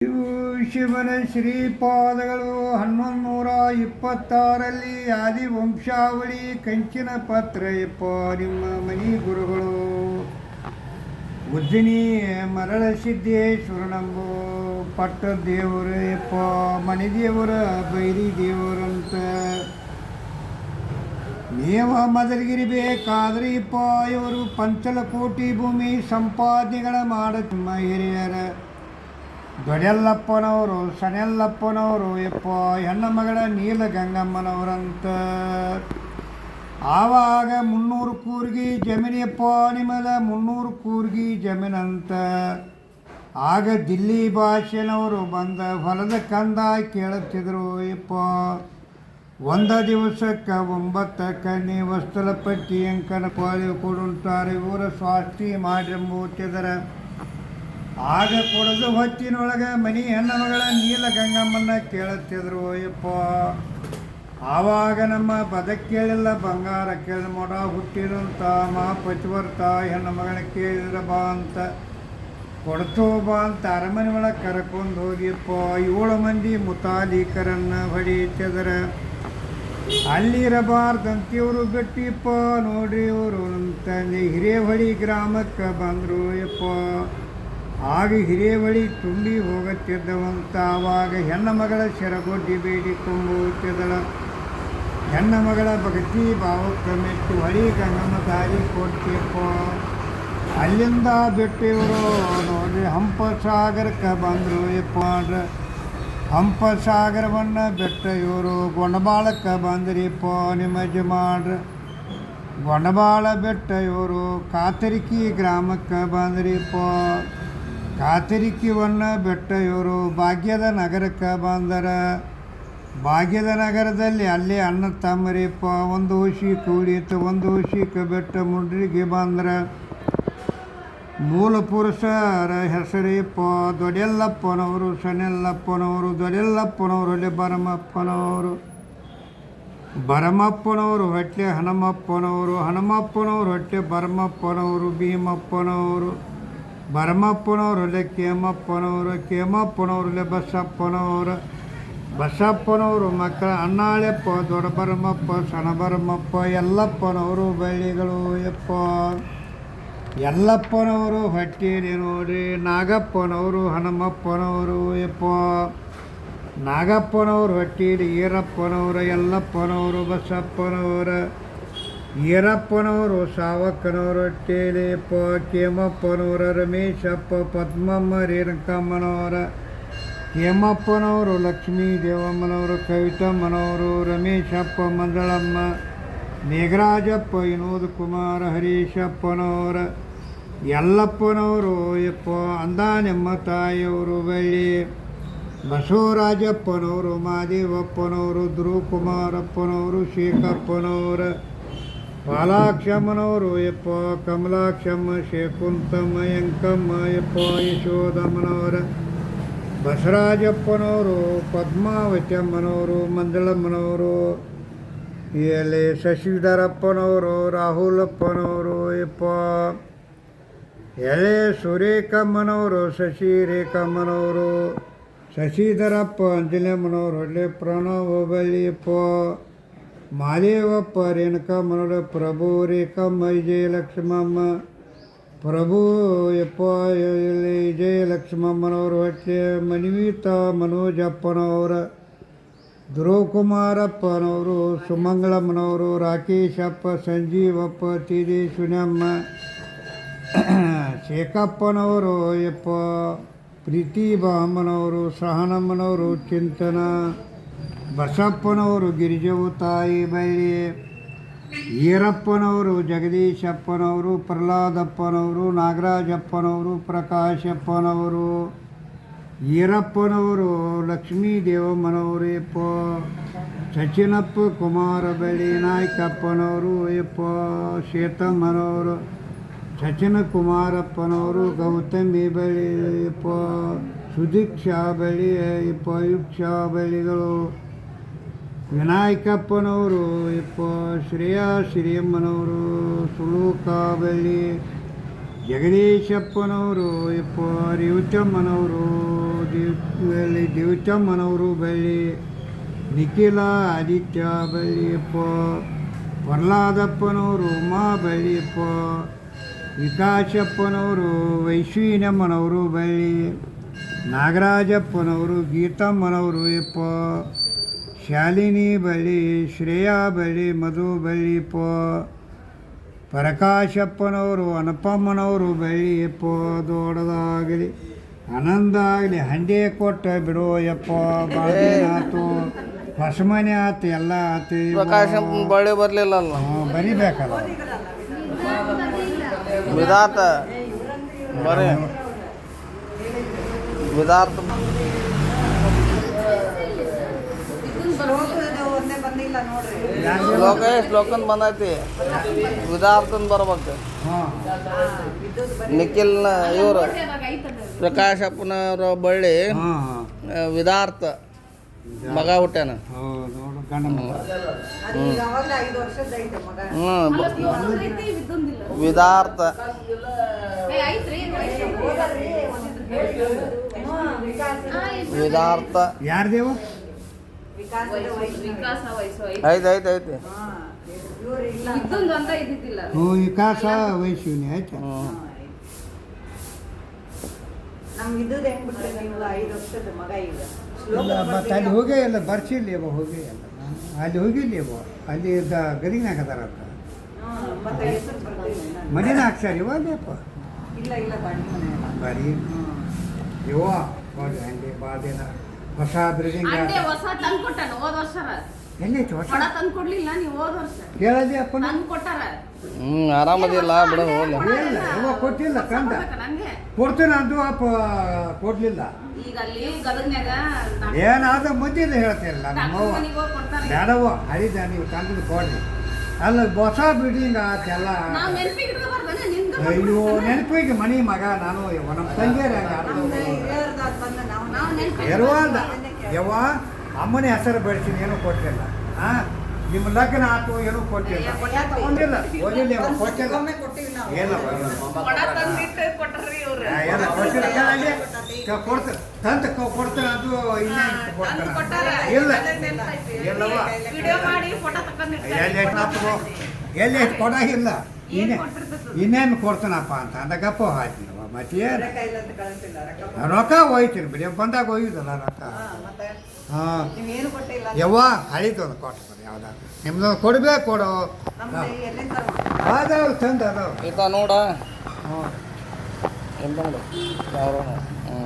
ಇವು ಶಿವನ ಶ್ರೀಪಾದಗಳು 1126ರಲ್ಲಿ ಆದಿವಂಶಾವಳಿ ಕಂಚಿನ ಪತ್ರ ಯಪ್ಪ ನಿಮ್ಮ ಮನಿ ಗುರುಗಳು ಉಜ್ಜಿನಿ ಮರಳ ಸಿದ್ದೇಶ್ವರನಂಬು ಪಟ್ಟ ದೇವರು ಯಪ್ಪ ಮನೆ ದೇವರ ಬೈರಿ ದೇವರಂತ ನೀವು ಮೊದಲಿಗಿರಬೇಕಾದ್ರೆ ಯಪ್ಪ ಇವರು ಪಂಚಲಕೋಟಿ ಭೂಮಿ ಸಂಪಾದನೆಗಳ ಮಾಡ ನಿಮ್ಮ ಹಿರಿಯರ ದೊಡ್ಡೆಲ್ಲಪ್ಪನವರು ಸಣೆಲ್ಲಪ್ಪನವರು ಯಪ್ಪ ಹೆಣ್ಣ ಮಗಳ ನೀಲಗಂಗಮ್ಮನವರಂತ ಆವಾಗ 300 ಕೂರ್ಗಿ ಜಮೀನಪ್ಪ ನಿಮ್ಮದ 300 ಕೂರ್ಗಿ ಜಮೀನಂತ ಆಗ ದಿಲ್ಲಿ ಭಾಷೆನವರು ಬಂದ ಹೊಲದ ಕಂದ ಕೇಳುತ್ತಿದ್ರು ಯಪ್ಪ ಒಂದ ದಿವಸಕ್ಕೆ 9 ಕಣ್ಣಿ ವಸ್ತುಲ ಪಟ್ಟಿ ಅಂಕನ ಪಾಳಿ ಕೊಡುತ್ತಾರೆ ಊರ ಸ್ವಾಸ್ತಿ ಮಾಡಿಂಬುತ್ತಿದ್ದರ ಆಗ ಕೊಡದು ಹೊತ್ತಿನೊಳಗೆ ಮನಿ ಹೆಣ್ಣ ಮಗಳ ನೀಲಗಂಗಮ್ಮನ್ನ ಕೇಳುತ್ತಿದ್ರು ಯಪ್ಪ ಆವಾಗ ನಮ್ಮ ಪದಕ್ಕೆ ಕೇಳಿಲ್ಲ ಬಂಗಾರ ಕೇಳಿ ಮೊಡ ಹುಟ್ಟಿದಂತ ಮಹಾಪತಿವರ್ತ ಹೆಣ್ಣು ಮಗಳ ಕೇಳಿದ್ರ ಬಾ ಅಂತ ಕೊಡ್ತೋ ಬಾ ಅಂತ ಅರಮನೆ ಒಳಗೆ ಕರ್ಕೊಂಡು ಹೋಗಿಯಪ್ಪ 7 ಮಂದಿ ಮುತಾಲಿಕರನ್ನು ಹೊಡಿತಿದ್ರ ಅಲ್ಲಿರಬಾರ್ದಂತಿವರು ಗಟ್ಟಿಯಪ್ಪ ನೋಡ್ರಿ ಇವರು ಅಂತಂದು ಹಿರೇಹೊಳಿ ಗ್ರಾಮಕ್ಕೆ ಬಂದರು ಯಪ್ಪ ಆಗ ಹಿರೇಹೊಳಿ ತುಂಬಿ ಹೋಗುತ್ತಿದ್ದವಂತ ಆವಾಗ ಹೆಣ್ಣ ಮಗಳ ಸೆರಗೊಡ್ಡಿ ಬೇಡಿಕೊಂಬುತ್ತಿದ್ದಳ ಹೆಣ್ಣ ಮಗಳ ಭಕ್ತಿ ಭಾವಕ್ಕೆ ಮೆಟ್ಟು ಹೊಳಿ ಗಂಗಮ್ಮ ದಾರಿ ಕೊಡ್ತಿಯಪ್ಪ ಅಲ್ಲಿಂದ ಬಿಟ್ಟು ಇವರು ನೋಡಿ ಹಂಪಸಾಗರಕ್ಕೆ ಬಂದರು ಯಪ್ಪ ಹಂಪಸಾಗರವನ್ನು ಬಿಟ್ಟ ಇವರು ಗೊಂಡಬಾಳಕ್ಕೆ ಬಂದ್ರಿಪ್ಪ ನಿಮ್ಮ ಯಜಮಾನ್ರು ಗೊಂಡಬಾಳ ಬಿಟ್ಟ ಇವರು ಕಾತರಿಕಿ ಗ್ರಾಮಕ್ಕೆ ಬಂದ್ರಿಪ್ಪ ಕಾತರಿಕಿವನ್ನು ಬಿಟ್ಟ ಇವರು ಭಾಗ್ಯದ ನಗರಕ್ಕೆ ಬಂದರ ಭಾಗ್ಯದ ನಗರದಲ್ಲಿ ಅಲ್ಲಿ ಅಣ್ಣ ತಮ್ಮರಿಪ್ಪ ಒಂದು ಹುಸಿಗೆ ಉಳಿಯಿತು ಒಂದು ಹುಸಿಗೆ ಬಿಟ್ಟ ಮುಂಡ್ರಿಗೆ ಬಂದ್ರೆ ಮೂಲ ಪುರುಷರ ಹೆಸರಿಪ್ಪ ದೊಡ್ಡೆಲ್ಲಪ್ಪನವರು ಸಣ್ಣೆಲ್ಲಪ್ಪನವರು ದೊಡ್ಡೆಲ್ಲಪ್ಪನವರು ಅಲ್ಲಿ ಭರಮಪ್ಪನವರು ಹೊಟ್ಟೆ ಹನುಮಪ್ಪನವರು ಹೊಟ್ಟೆ ಭರಮಪ್ಪನವರು ಭೀಮಪ್ಪನವರು ಭರಮಪ್ಪನವರಲ್ಲೇ ಕೇಮಪ್ಪನವರಲ್ಲೇ ಬಸಪ್ಪನವರು ಮಕ್ಕಳ ಅಣ್ಣಾಳೆಪ್ಪ ದೊಡ್ಡ ಭರಮಪ್ಪ ಸಣ್ಣ ಭರಮಪ್ಪ ಎಲ್ಲಪ್ಪನವರು ಬಳ್ಳಿಗಳು ಯಪ್ಪ ಎಲ್ಲಪ್ಪನವರು ಹೊಟ್ಟೆಯಲ್ಲಿ ನೋಡಿ ನಾಗಪ್ಪನವರು ಹನುಮಪ್ಪನವರು ಯಪ್ಪ ನಾಗಪ್ಪನವರು ಹೊಟ್ಟೆಯಲ್ಲಿ ಈರಪ್ಪನವರು ಎಲ್ಲಪ್ಪನವರು ಬಸಪ್ಪನವರ ಈರಪ್ಪನವರು ಸಾವಕ್ಕನವರು ಹೊಟ್ಟೆಯಲ್ಲಿ ಯಪ್ಪ ಕೇಮಪ್ಪನವರ ರಮೇಶಪ್ಪ ಪದ್ಮಮ್ಮ ರೇಣುಕಮ್ಮನವರ ಹೇಮಪ್ಪನವರು ಲಕ್ಷ್ಮೀ ದೇವಮ್ಮನವರು ಕವಿತಮ್ಮನವರು ರಮೇಶಪ್ಪ ಮಂಜಳಮ್ಮ ಮೇಘರಾಜಪ್ಪ ವಿನೋದ್ ಕುಮಾರ ಹರೀಶಪ್ಪನವರ ಯಲ್ಲಪ್ಪನವರು ಯಪ್ಪ ಅಂದಾನೆಮ್ಮ ತಾಯಿಯವರು ಬಳ್ಳಿ ಬಸವರಾಜಪ್ಪನವರು ಮಾದೇವಪ್ಪನವರು ಧ್ರುವಕುಮಾರಪ್ಪನವರು ಶೇಖಪ್ಪನವರ ಬಾಲಾಕ್ಷಮ್ಮನವರು ಯಪ್ಪ ಕಮಲಾಕ್ಷಮ್ಮ ಶೇಕುಂತಮ್ಮ ಯಂಕಮ್ಮ ಯಪ್ಪ ಯಶೋದಮ್ಮನವರ ಬಸವರಾಜಪ್ಪನವರು ಪದ್ಮಾವತಿಯಮ್ಮನವರು ಮಂಜಳಮ್ಮನವರು ಎಲೆ ಶಶಿಧರಪ್ಪನವರು ರಾಹುಲಪ್ಪನವರು ಯಪ್ಪ ಎಲೆ ಸುರೇಖಮ್ಮನವರು ಶಶಿರೇಖಮ್ಮನವರು ಶಶಿಧರಪ್ಪ ಅಂಜಲಮ್ಮನವರು ಒಳ್ಳೆ ಪ್ರಣವ ಬಳ್ಳಿಯಪ್ಪ ಮಾದೇವಪ್ಪ ರೇಣುಕಮ್ಮನವರು ಪ್ರಭು ರೇಖಮ್ಮ ವಿಜಯಲಕ್ಷ್ಮಮ್ಮ ಪ್ರಭು ಯಪ್ಪ ವಿಜಯಲಕ್ಷ್ಮಮ್ಮನವರು ಹೊಟ್ಟೆ ಮನ್ವಿತ ಮನೋಜಪ್ಪನವರ ಧ್ರುವಕುಮಾರಪ್ಪನವರು ಸುಮಂಗಳಮ್ಮನವರು ರಾಕೇಶಪ್ಪ ಸಂಜೀವಪ್ಪ ತೇಜಸ್ವಿನಮ್ಮ ಶೇಖಪ್ಪನವರು ಯಪ್ಪ ಪ್ರೀತಿಬಾಮ್ಮನವರು ಸಹನಮ್ಮನವರು ಚಿಂತನ ಬಸಪ್ಪನವರು ಗಿರಿಜವು ತಾಯಿ ಬಳ್ಳಿ ಈರಪ್ಪನವರು ಜಗದೀಶಪ್ಪನವರು ಪ್ರಹ್ಲಾದಪ್ಪನವರು ನಾಗರಾಜಪ್ಪನವರು ಪ್ರಕಾಶಪ್ಪನವರು ಈರಪ್ಪನವರು ಲಕ್ಷ್ಮೀ ದೇವಮ್ಮನವರು ಯಪ್ಪ ಸಚಿನಪ್ಪ ಕುಮಾರ ಬಳ್ಳಿ ನಾಯಕಪ್ಪನವರು ಯಪ್ಪ ಶೇತಮ್ಮನವರು ಸಚಿನ ಕುಮಾರಪ್ಪನವರು ಗೌತಮಿ ಬಳ್ಳಿ ಯಪ್ಪ ಸುದೀಕ್ಷಾ ಬಳ್ಳಿ ಯಪ್ಪ ಯುಕ್ಷಾ ಬಳ್ಳಿಗಳು ವಿನಾಯಕಪ್ಪನವರು ಯಪ್ಪ ಶ್ರೇಯಾ ಶ್ರೀಯಮ್ಮನವರು ಸುಲೂಕ ಬಳ್ಳಿ ಜಗದೀಶಪ್ಪನವರು ಯಪ್ಪ, ರೇವತಮ್ಮನವರು ದೇವತಮ್ಮನವರು ಬೆಳ್ಳಿ, ನಿಖಿಲ ಆದಿತ್ಯ ಬೆಳ್ಳಿಯಪ್ಪ, ಪ್ರಹ್ಲಾದಪ್ಪನವರು ಉಮಾ ಬೆಳ್ಳಿಯಪ್ಪ, ವಿಕಾಸಪ್ಪನವರು ವೈಶ್ವಿನಮ್ಮನವರು ಬೆಳ್ಳಿ, ನಾಗರಾಜಪ್ಪನವರು ಗೀತಮ್ಮನವರು ಯಪ್ಪ, ಶಾಲಿನಿ ಬಳ್ಳಿ, ಶ್ರೇಯಾ ಬಳ್ಳಿ, ಮಧು ಬಳ್ಳಿಯಪ್ಪ, ಪ್ರಕಾಶಪ್ಪನವರು ಅನಪಮ್ಮನವರು ಬೆಳ್ಳಿಯಪ್ಪ, ದೊಡ್ಡದಾಗಲಿ ಆನಂದ ಆಗಲಿ, ಹಂಡೆ ಕೊಟ್ಟ ಬಿಡೋ ಯಪ್ಪ, ಬಾಗಿನಾತು ಹೊಸ ಮನೆ ಆತು, ಎಲ್ಲ ಆತು. ಪ್ರಕಾಶಪ್ಪನ ಬಳ್ಳಿ ಬರಲಿಲ್ಲ ಬರಿಬೇಕಲ್ಲ ವಿಧಾತ ಬರೀ ವಿಧಾರ್ಥ ಶ್ಲೋಕನ್ ಬಂದೈತಿ, ವಿಧಾರ್ಥನ್ ಬರ್ಬೇಕು. ನಿಖಿಲ್ನ ಇವರು ಪ್ರಕಾಶಪ್ಪನವ್ರ ಬಳ್ಳಿ ವಿಧಾರ್ಥ ಮಗ ಹುಟ್ಟ್ಯಾನ. ವಿಧಾರ್ಥ ವಿಧಾರ್ಥ ಯಾರ್ದೇವ ಐತಿ ವಿಕಾಸ ವೈಶ್ವಿನಿ ಆಯ್ತಾ. ಮತ್ತೆ ಅಲ್ಲಿ ಹೋಗೇ ಇಲ್ಲ, ಬರ್ಸಿಲ್ಲ ಅವ, ಹೋಗೇ ಇಲ್ಲ, ಅಲ್ಲಿ ಹೋಗಿಲ್ಲ ಅವ, ಅಲ್ಲಿ ಗದಿನಾಗ ಅದಾರಂತ ಮನೇನ ಹಾಕ್ಸಾರ ಇವಾಗಪ್ಪ ಬರೀ ಇವ ಹಂಗೆ ಭಾಳ ದಿನ ಹೊಸ ಬ್ರಿಡಿಂಗ್ ಎಲ್ಲೈತಿ ಹೊಸ ಕೇಳದಿ ಅಪ್ಪ. ಆರಾಮದಿಲ್ಲ ಬಿಡ ಇಲ್ಲ ಇವ ಕೊಟ್ಟಿಲ್ಲ ಕಂದ ಕೊಡ್ತೇನೆ ಅಂದು ಅಪ್ಪ ಕೊಡ್ಲಿಲ್ಲ. ಏನಾದ ಮುಂದಿನ ಹೇಳ್ತಿರಲ್ಲ ನಮ್ಮವ್ವ ಬೇಡವ ಹರಿದ ನೀವು ತಂದು ಕೊಡ್ರಿ. ಅಲ್ಲ ಹೊಸ ಬಿಲ್ಡಿಂಗ್ ಆತೆಲ್ಲ. ಅಯ್ಯೋ ನೆನಪಿಗೆ ಮನೆ ಮಗ ನಾನು ನಮ್ಮ ತಂಗಿಯರ ಇರುವಂದ ಯವ್ವ ಅಮ್ಮನ ಹೆಸರು ಬೆಳೆಸಿನಿ, ಏನೂ ಕೊಟ್ಟಿಲ್ಲ. ಹಾಂ ನಿಮ್ಮ ಲಗ್ನ ಆತು, ಏನೂ ಕೊಟ್ಟಿಲ್ಲ, ತಗೊಂಡಿಲ್ಲ, ಹೋಗಿಲ್ಲ, ಕೊಟ್ಟಿಲ್ಲ, ಏನು ಕೊಡ್ತಾರೆ ತಂತ ಕೊಡ್ತಾರೆ, ಅದು ಇನ್ನೇ ಕೊಡ್ತಾರೆ. ಇಲ್ಲ ಇಲ್ಲವ ಎಲ್ಲಿ ಕೊಡಾಗಿಲ್ಲ, ಇನ್ನೇನು ಕೊಡ್ತಾನಪ್ಪ ಅಂತ ಅಂದಾಗಪ್ಪ ಹಾಕಿನವ. ಮತ್ತೇನು ರೊಕ್ಕ ಹೋಯ್ತೀನಿ ಬಿಡಿ, ಬಂದಾಗ ಹೋಗಿದ್ದಲ್ಲ ರೊಕ್ಕ. ಹಾಂ ಯವ್ವ ಹಳಿತು ಒಂದು ಕೊಟ್ಟು ಯಾವ್ದಾದ್ರು ನಿಮ್ದು ಕೊಡ್ಬೇಕು, ಕೊಡು ಅದಾವ್ ತಂದು ಅದಾವ ಈತ ನೋಡ. ಹ್ಞೂ ಎಂತ ನೋಡು. ಹ್ಞೂ